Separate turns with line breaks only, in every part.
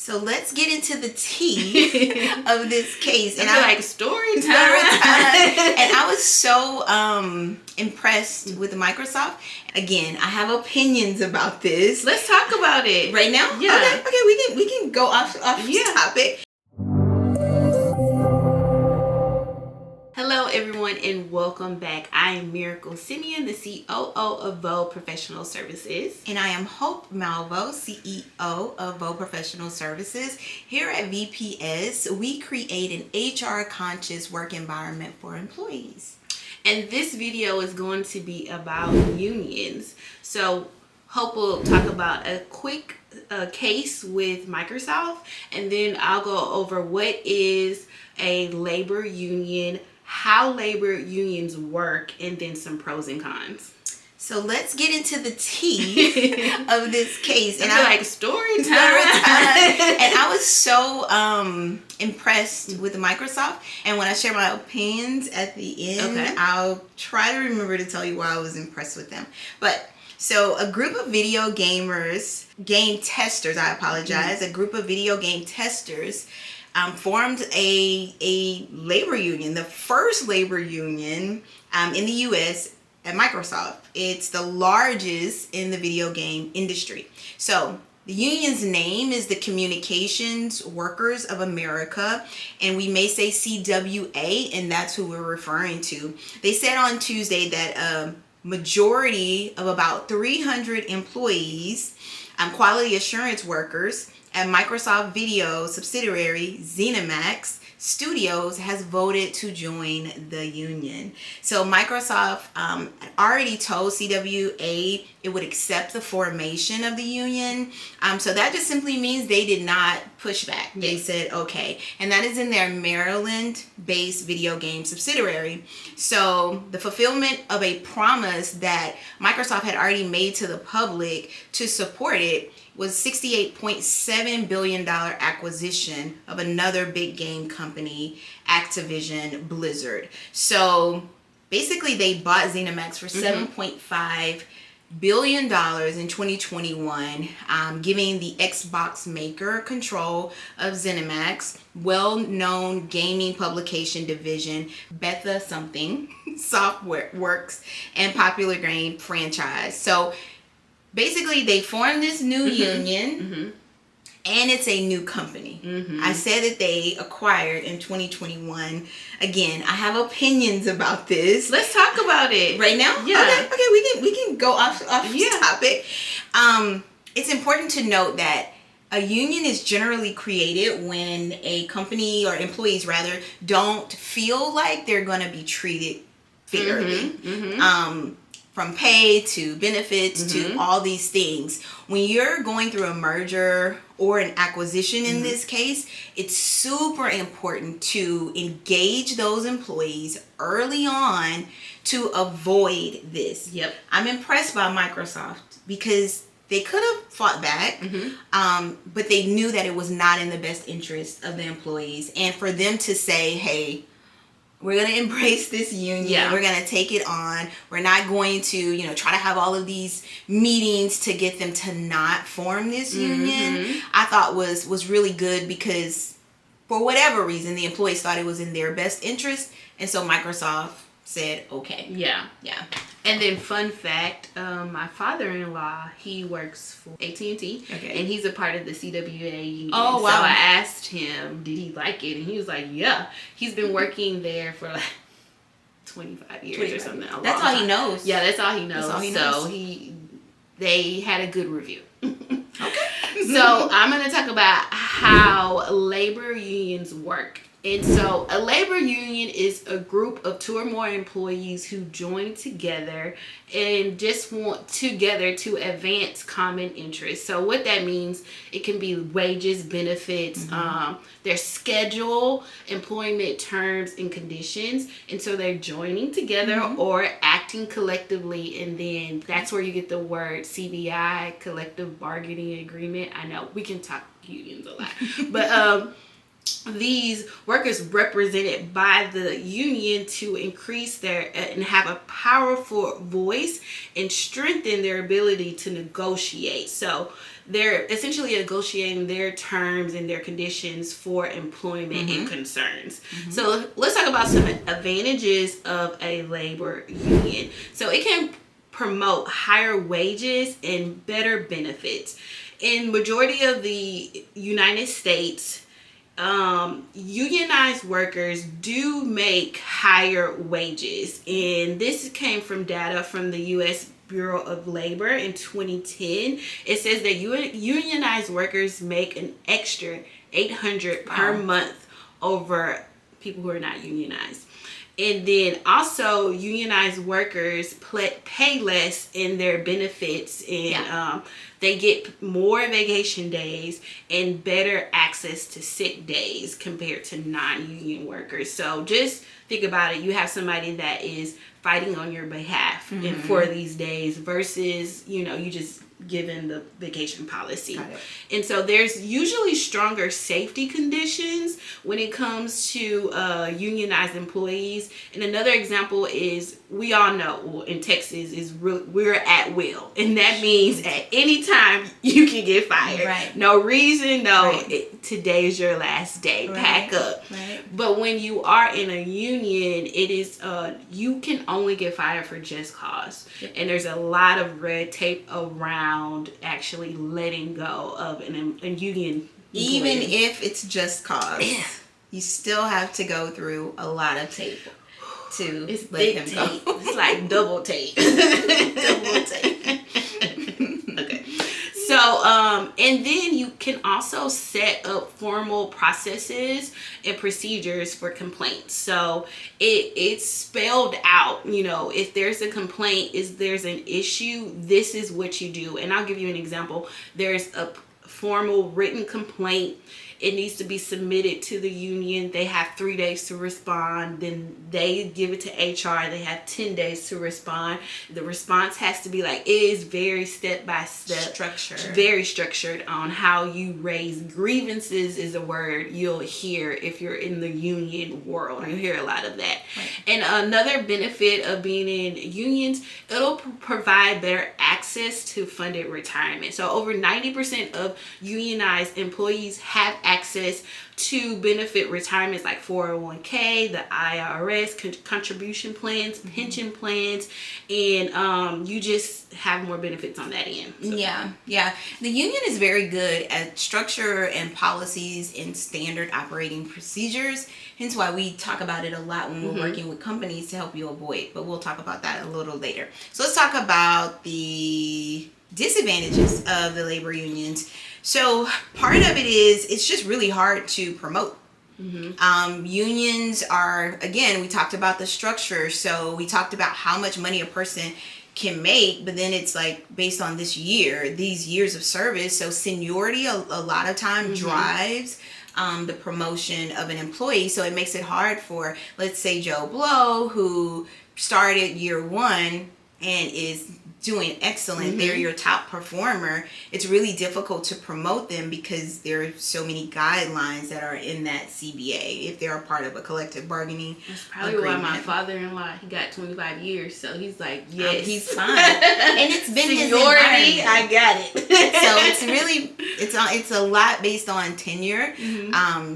So let's get into the tea of this case.
And I like story time.
And I was so impressed with Microsoft. Again, I have opinions about this.
Let's talk about it
right now.
Yeah.
Okay. We can go off topic.
Hello, everyone, and welcome back. I am Miracle Simeon, the COO of Vo Professional Services.
And I am Hope Malvo, CEO of Vo Professional Services. Here at VPS, we create an HR-conscious work environment for employees.
And this video is going to be about unions. So Hope will talk about a quick case with Microsoft, and then I'll go over what is a labor union, how labor unions work, and then some pros and cons.
So let's get into the tea of this case.
And I like story time.
And I was so impressed with Microsoft. And when I share my opinions at the end, I'll try to remember to tell you why I was impressed with them. But so a group of video gamers, game testers, a group of video game testers formed a labor union, the first labor union in the U.S. at Microsoft. It's the largest in the video game industry. So the union's name is the Communications Workers of America, and we may say CWA, and that's who we're referring to. They said on Tuesday that a majority of about 300 employees, quality assurance workers, at Microsoft Video subsidiary ZeniMax Studios has voted to join the union. So Microsoft already told CWA it would accept the formation of the union. So that just simply means they did not push back. They said okay. And that is in their Maryland-based video game subsidiary. So the fulfillment of a promise that Microsoft had already made to the public to support it was $68.7 billion acquisition of another big game company, Activision Blizzard. So basically they bought ZeniMax for $7.5 billion in 2021, giving the Xbox maker control of ZeniMax, well-known gaming publication division, Bethesda Software Works, and popular game franchise. So basically, they formed this new union, and it's a new company. I said that they acquired in 2021. Again, I have opinions about this.
Let's talk about it
right now.
Yeah.
Okay. We can go off topic. It's important to note that a union is generally created when a company or employees rather don't feel like they're going to be treated fairly. From pay to benefits to all these things. When you're going through a merger or an acquisition in this case, it's super important to engage those employees early on to avoid this. I'm impressed by Microsoft because they could have fought back, but they knew that it was not in the best interest of the employees. And for them to say, hey, we're going to embrace this union. We're going to take it on. We're not going to, try to have all of these meetings to get them to not form this union. I thought was really good because for whatever reason, the employees thought it was in their best interest. And so Microsoft said, okay.
Yeah. And then fun fact, my father-in-law, he works for AT&T, and he's a part of the CWA union.
Oh, wow.
So I asked him, did he like it? And he was like, yeah. He's been working there for like 25 years or something.
That's all he knows.
Yeah, that's all he knows.
That's all he
knows.
So
they had a good review.
Okay.
So I'm going to talk about how labor unions work. And so a labor union is a group of 2 or more employees who join together and just want together to advance common interests. So what that means, it can be wages, benefits, their schedule, employment terms and conditions. And so they're joining together or acting collectively. And then that's where you get the word CBI, collective bargaining agreement. I know we can talk unions a lot, but these workers represented by the union to increase their and have a powerful voice and strengthen their ability to negotiate. So they're essentially negotiating their terms and their conditions for employment and concerns. So let's talk about some advantages of a labor union. So it can promote higher wages and better benefits. In majority of the United States, unionized workers do make higher wages, and this came from data from the U.S. Bureau of Labor in 2010. It says that unionized workers make an extra $800 per month over people who are not unionized. And then also unionized workers pay less in their benefits, and they get more vacation days and better access to sick days compared to non-union workers. So just think about it. You have somebody that is fighting on your behalf and for these days versus, you just given the vacation policy. And so there's usually stronger safety conditions when it comes to unionized employees. And another example is, we all know in Texas we're at will, and that means at any time you can get fired.
Right.
No reason, today is your last day. Pack up.
Right.
But when you are in a union, it is you can only get fired for just cause. And there's a lot of red tape around actually letting go of a union employee.
Even if it's just cause, you still have to go through a lot of tape to let him
tape.
go.
It's like double tape.
Double tape.
Okay. So, and then you can also set up formal processes and procedures for complaints. So it's spelled out, if there's a complaint, there's an issue, this is what you do. And I'll give you an example. There's a formal written complaint. It needs to be submitted to the union. They have 3 days to respond. Then they give it to HR. They have 10 days to respond. The response has to be it is very step by step.
Structured.
Very structured on how you raise grievances is a word you'll hear if you're in the union world. You'll hear a lot of that. Right. And another benefit of being in unions, it'll provide better access to funded retirement. So over 90% of unionized employees have access to benefit retirements like 401k, the IRS contribution plans, pension plans, and you just have more benefits on that end. So.
Yeah. The union is very good at structure and policies and standard operating procedures. Hence why we talk about it a lot when we're working with companies to help you avoid. But we'll talk about that a little later. So let's talk about the disadvantages of the labor unions. So part of it is it's just really hard to promote. Unions are, again, we talked about the structure. So we talked about how much money a person can make, but then it's based on these years of service. So seniority a lot of time drives the promotion of an employee. So it makes it hard for, let's say, Joe Blow, who started year one and is doing excellent. They're your top performer. It's really difficult to promote them because there are so many guidelines that are in that CBA if they're a part of a collective bargaining
That's probably
agreement.
why my father-in-law, he got 25 years, so he's like, yes.
He's fine. And it's been
seniority,
his
I got it.
So it's really, it's a lot based on tenure.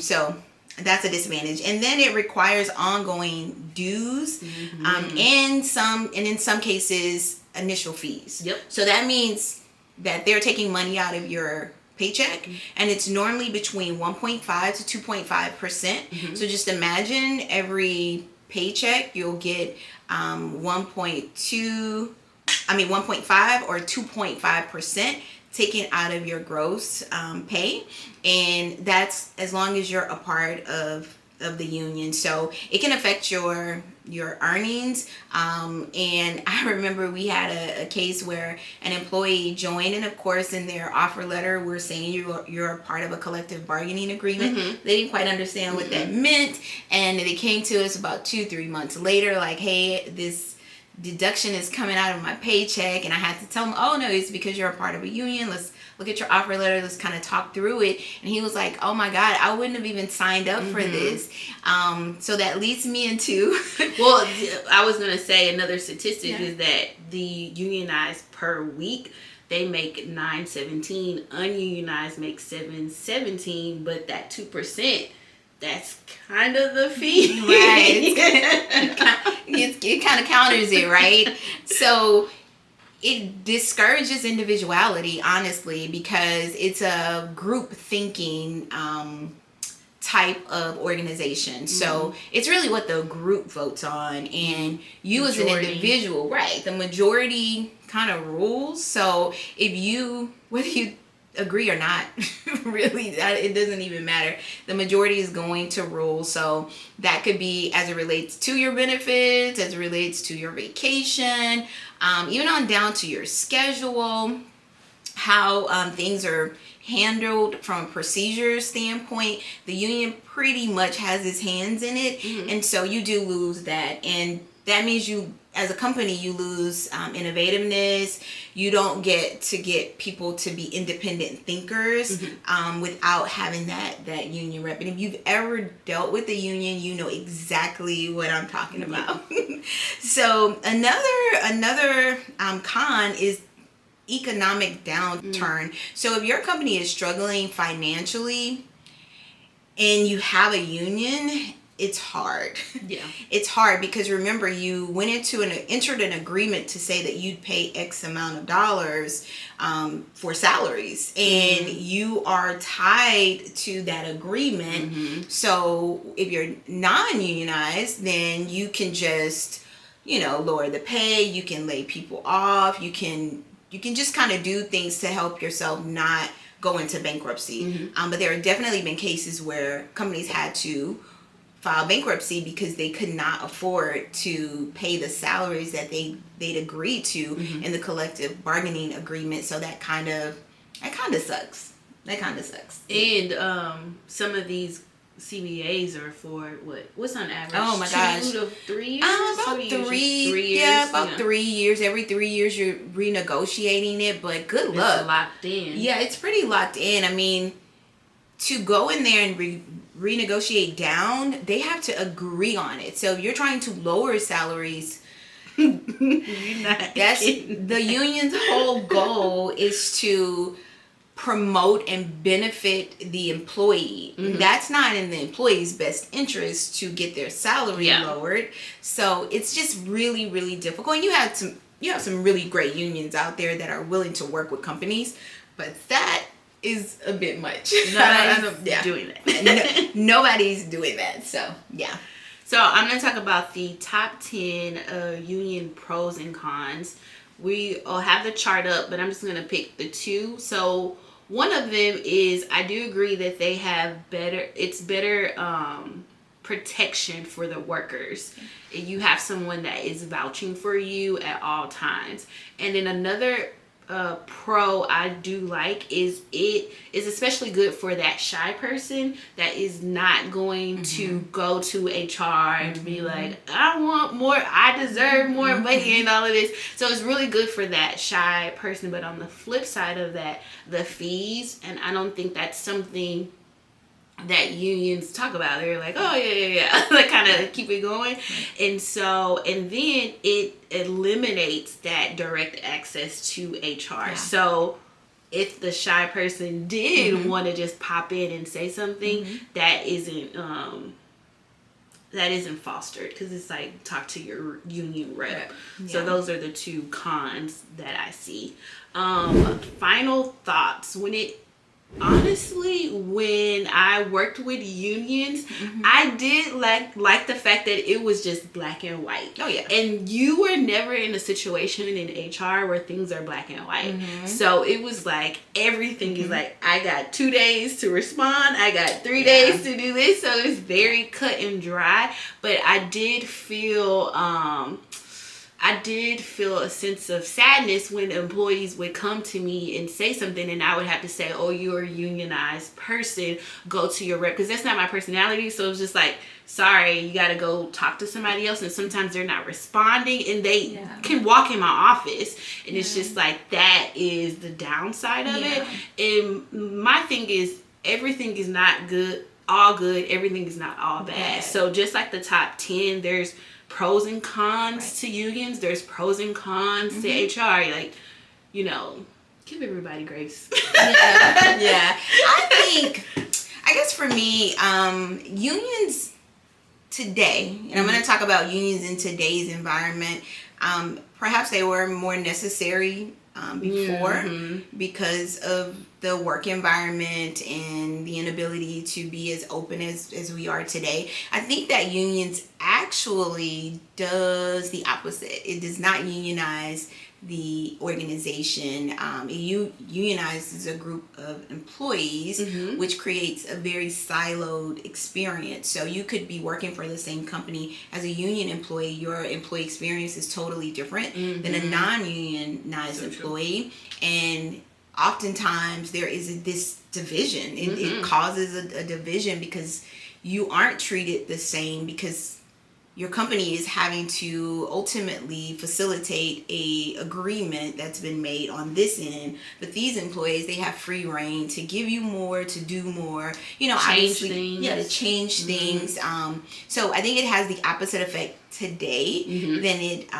So that's a disadvantage. And then it requires ongoing dues, and in some cases, initial fees.
Yep.
So that means that they're taking money out of your paycheck, and it's normally between 1.5 to 2.5%. So just imagine every paycheck you'll get 1.5 or 2.5% taken out of your gross pay, and that's as long as you're a part of the union. So it can affect your earnings. And I remember we had a case where an employee joined, and of course in their offer letter we're saying you're a part of a collective bargaining agreement. They didn't quite understand what that meant, and they came to us about 2-3 months later hey, this deduction is coming out of my paycheck, and I had to tell him, oh no, it's because you're a part of a union. Let's look at your offer letter. Let's kind of talk through it. And he was like, oh my God, I wouldn't have even signed up for this. So that leads me into
well, I was gonna say another statistic is that the unionized per week, they make $9.17, ununionized make $7.17, but that 2%, that's kind of the fee.
Right. It kind of counters it, right? So it discourages individuality, honestly, because it's a group thinking type of organization. So it's really what the group votes on, and you as an individual, right? The majority kind of rules. So if you, whether you agree or not, really, it doesn't even matter. The majority is going to rule. So that could be as it relates to your benefits, as it relates to your vacation, even on down to your schedule, how things are handled from a procedure standpoint. The union pretty much has its hands in it, and so you do lose that, and that means you, as a company, you lose innovativeness. You don't get people to be independent thinkers without having that union rep. And if you've ever dealt with the union, you know exactly what I'm talking about. So another con is economic downturn. So if your company is struggling financially and you have a union, it's hard. Yeah. It's hard because remember, you entered an agreement to say that you'd pay X amount of dollars for salaries, and you are tied to that agreement. So if you're non-unionized, then you can just, lower the pay, you can lay people off, you can just kind of do things to help yourself not go into bankruptcy. But there have definitely been cases where companies had to file bankruptcy because they could not afford to pay the salaries that they'd agreed to in the collective bargaining agreement. So that kind of sucks.
And some of these CBAs are for what's on average?
Oh my gosh,
2 to 3 years.
About 3 years. Yeah, about 3 years. Every 3 years you're renegotiating it, but good luck.
It's locked in.
Yeah, it's pretty locked in. I mean, to go in there and renegotiate down, they have to agree on it. So if you're trying to lower salaries, that's the union's whole goal is to promote and benefit the employee. That's not in the employee's best interest to get their salary lowered. So it's just really, really difficult. And you have some really great unions out there that are willing to work with companies, but that is a bit much.
Nobody's doing that.
Nobody's doing that. So yeah.
So I'm going to talk about the top 10 union pros and cons. We all have the chart up, but I'm just going to pick the 2. So one of them is, I do agree that they have better protection for the workers. You have someone that is vouching for you at all times. And then another pro I do like is it is especially good for that shy person that is not going to go to HR and be like, I want more, I deserve more money and all of this. So it's really good for that shy person. But on the flip side of that, the fees, and I don't think that's something that unions talk about. They're like, oh yeah, like kind of keep it going. And then it eliminates that direct access to HR. So if the shy person did want to just pop in and say something, that isn't fostered, because it's like, talk to your union rep. So those are the 2 cons that I see. Final thoughts. Honestly, when I worked with unions, I did like the fact that it was just black and white. Oh yeah. And you were never in a situation in HR where things are black and white. So it was like everything is like, I got 2 days to respond, I got 3 days to do this. So it's very cut and dry. But I did feel I did feel a sense of sadness when employees would come to me and say something, and I would have to say, oh, you're a unionized person, go to your rep, because that's not my personality. So it's just like, sorry, you got to go talk to somebody else. And sometimes they're not responding, and they can walk in my office, and it's just like, that is the downside of it. And my thing is, everything is not good, all good, everything is not all bad. So just like the top 10, there's pros and cons to unions. There's pros and cons to HR. Like, you know, give everybody grace.
Yeah. I guess for me, unions today, and I'm going to talk about unions in today's environment, perhaps they were more necessary before because of the work environment and the inability to be as open as we are today. I think that unions actually does the opposite. It does not unionize the organization. It unionizes a group of employees, which creates a very siloed experience. So you could be working for the same company as a union employee. Your employee experience is totally different than a non-unionized employee. And oftentimes there is this division. It causes a division because you aren't treated the same, because your company is having to ultimately facilitate a agreement that's been made on this end, but these employees, they have free reign to give you more, to do more, you know,
change
obviously,
things.
to change things. So I think it has the opposite effect today than it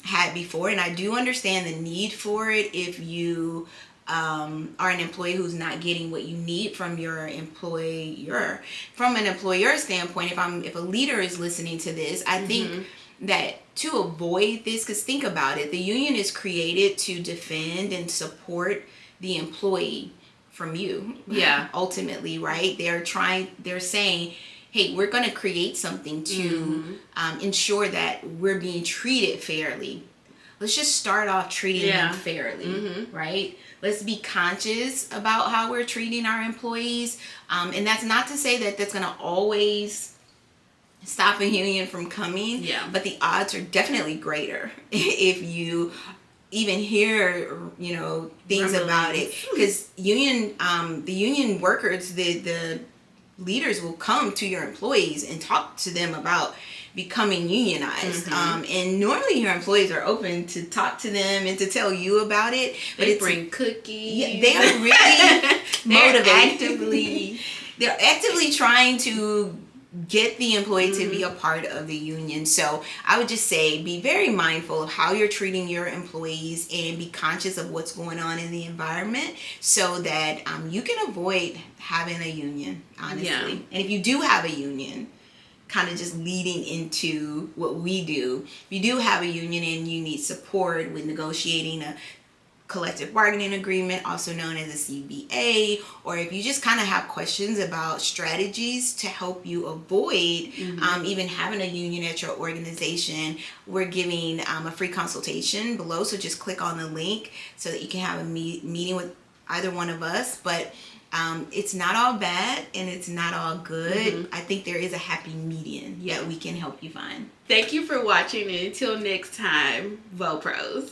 had before, and I do understand the need for it if you are an employee who's not getting what you need from your employer. From an employer standpoint, if a leader is listening to this, I think that to avoid this, because think about it, the union is created to defend and support the employee from you. Yeah. Ultimately, right? They're saying, hey, we're going to create something to ensure that we're being treated fairly. Let's just start off treating them fairly, right? Let's be conscious about how we're treating our employees. And that's not to say that that's going to always stop a union from coming. Yeah. But the odds are definitely greater if you even hear, you know, things about it. Because the union workers, the leaders will come to your employees and talk to them about becoming unionized. And normally your employees are open to talk to them and to tell you about it. But
they bring cookies.
Yeah, they are really motivated. They're actively trying to get the employee to be a part of the union. So I would just say, be very mindful of how you're treating your employees and be conscious of what's going on in the environment so that you can avoid having a union, honestly. Yeah. And if you do have a union, kind of just leading into what we do, if you do have a union and you need support with negotiating a collective bargaining agreement, also known as a CBA, or if you just kind of have questions about strategies to help you avoid even having a union at your organization, we're giving a free consultation below. So just click on the link so that you can have a meeting with either one of us. But it's not all bad and it's not all good. I think there is a happy median that we can help you find.
Thank you for watching, and until next time, VoPros.